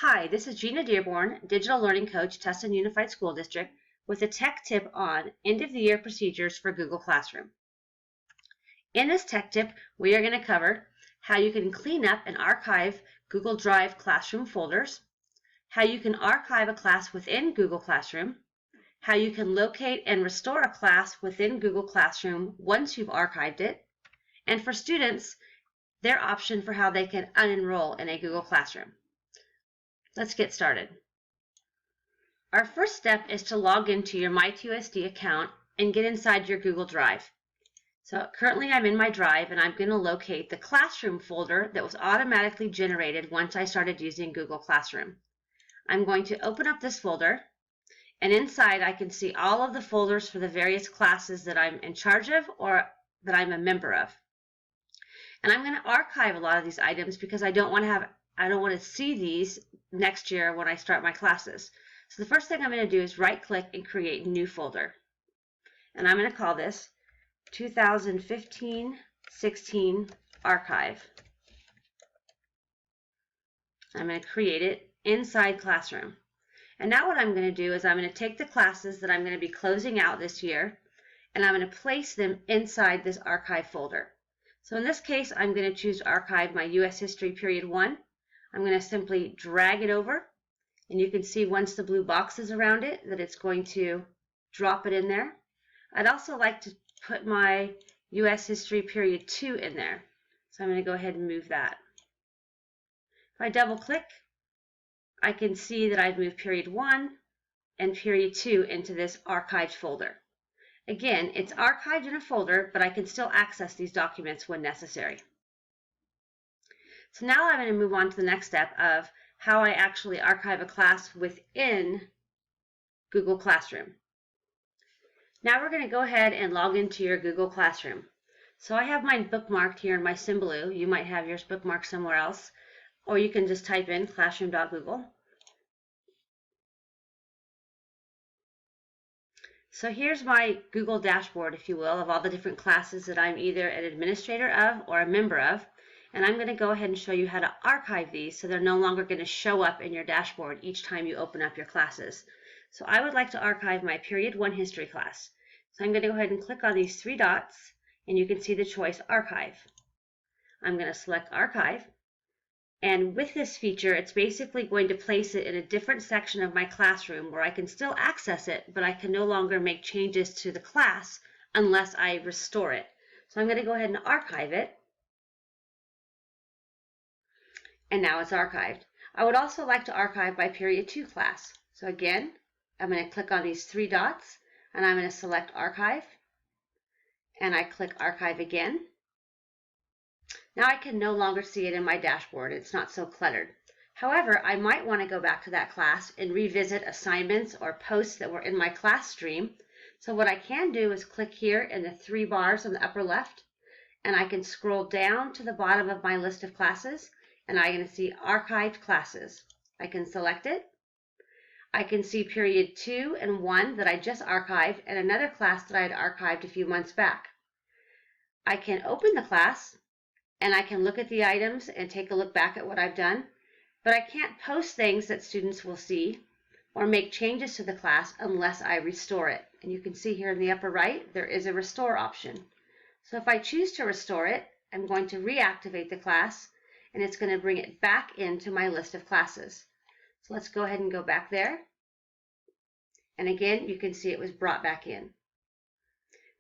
Hi, this is Gina Dearborn, Digital Learning Coach, Tustin Unified School District, with a tech tip on end-of-the-year procedures for Google Classroom. In this tech tip, we are going to cover how you can clean up and archive Google Drive Classroom folders, how you can archive a class within Google Classroom, how you can locate and restore a class within Google Classroom once you've archived it, and for students, their option for how they can unenroll in a Google Classroom. Let's get started. Our first step is to log into your MyTUSD account and get inside your Google Drive. So currently I'm in my Drive and I'm going to locate the Classroom folder that was automatically generated once I started using Google Classroom. I'm going to open up this folder, and inside I can see all of the folders for the various classes that I'm in charge of or that I'm a member of. And I'm going to archive a lot of these items because I don't want to see these next year when I start my classes. So the first thing I'm going to do is right click and create new folder. And I'm going to call this 2015-16 archive. I'm going to create it inside Classroom. And now what I'm going to do is I'm going to take the classes that I'm going to be closing out this year and I'm going to place them inside this archive folder. So in this case, I'm going to choose to archive my US History Period 1. I'm going to simply drag it over, and you can see once the blue box is around it that it's going to drop it in there. I'd also like to put my US History Period 2 in there. So I'm going to go ahead and move that. If I double click, I can see that I've moved Period 1 and Period 2 into this archived folder. Again, it's archived in a folder, but I can still access these documents when necessary. So now I'm going to move on to the next step of how I actually archive a class within Google Classroom. Now we're going to go ahead and log into your Google Classroom. So I have mine bookmarked here in my Symbaloo. You might have yours bookmarked somewhere else, or you can just type in classroom.google. So here's my Google dashboard, if you will, of all the different classes that I'm either an administrator of or a member of. And I'm going to go ahead and show you how to archive these so they're no longer going to show up in your dashboard each time you open up your classes. So I would like to archive my Period 1 History class. So I'm going to go ahead and click on these three dots, and you can see the choice Archive. I'm going to select Archive. And with this feature, it's basically going to place it in a different section of my classroom where I can still access it, but I can no longer make changes to the class unless I restore it. So I'm going to go ahead and archive it. And now it's archived. I would also like to archive my Period 2 class. So again, I'm going to click on these three dots, and I'm going to select Archive. And I click Archive again. Now I can no longer see it in my dashboard. It's not so cluttered. However, I might want to go back to that class and revisit assignments or posts that were in my class stream. So what I can do is click here in the three bars on the upper left, and I can scroll down to the bottom of my list of classes, and I'm going to see Archived Classes. I can select it. I can see Period 2 and 1 that I just archived and another class that I had archived a few months back. I can open the class and I can look at the items and take a look back at what I've done, but I can't post things that students will see or make changes to the class unless I restore it. And you can see here in the upper right, there is a restore option. So if I choose to restore it, I'm going to reactivate the class, and it's going to bring it back into my list of classes. So let's go ahead and go back there. And again, you can see it was brought back in.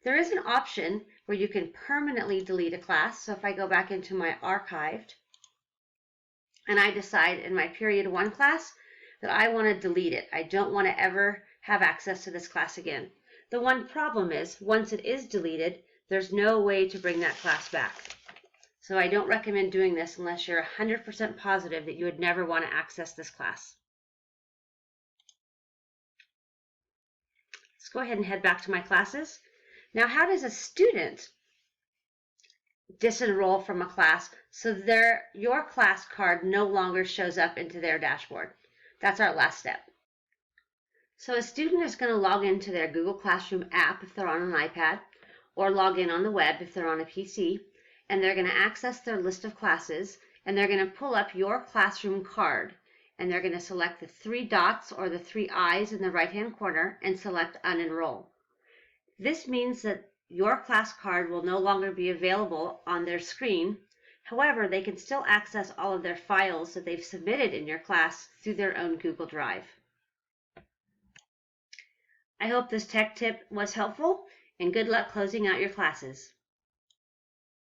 There is an option where you can permanently delete a class. So if I go back into my archived, and I decide in my Period 1 class that I want to delete it. I don't want to ever have access to this class again. The one problem is, once it is deleted, there's no way to bring that class back. So I don't recommend doing this unless you're 100% positive that you would never want to access this class. Let's go ahead and head back to my classes. Now, how does a student disenroll from a class so your class card no longer shows up into their dashboard? That's our last step. So a student is going to log into their Google Classroom app if they're on an iPad, or log in on the web if they're on a PC, and they're going to access their list of classes, and they're going to pull up your classroom card. and they're going to select the three dots or the three eyes in the right-hand corner and select Unenroll. This means that your class card will no longer be available on their screen. However, they can still access all of their files that they've submitted in your class through their own Google Drive. I hope this tech tip was helpful, and good luck closing out your classes.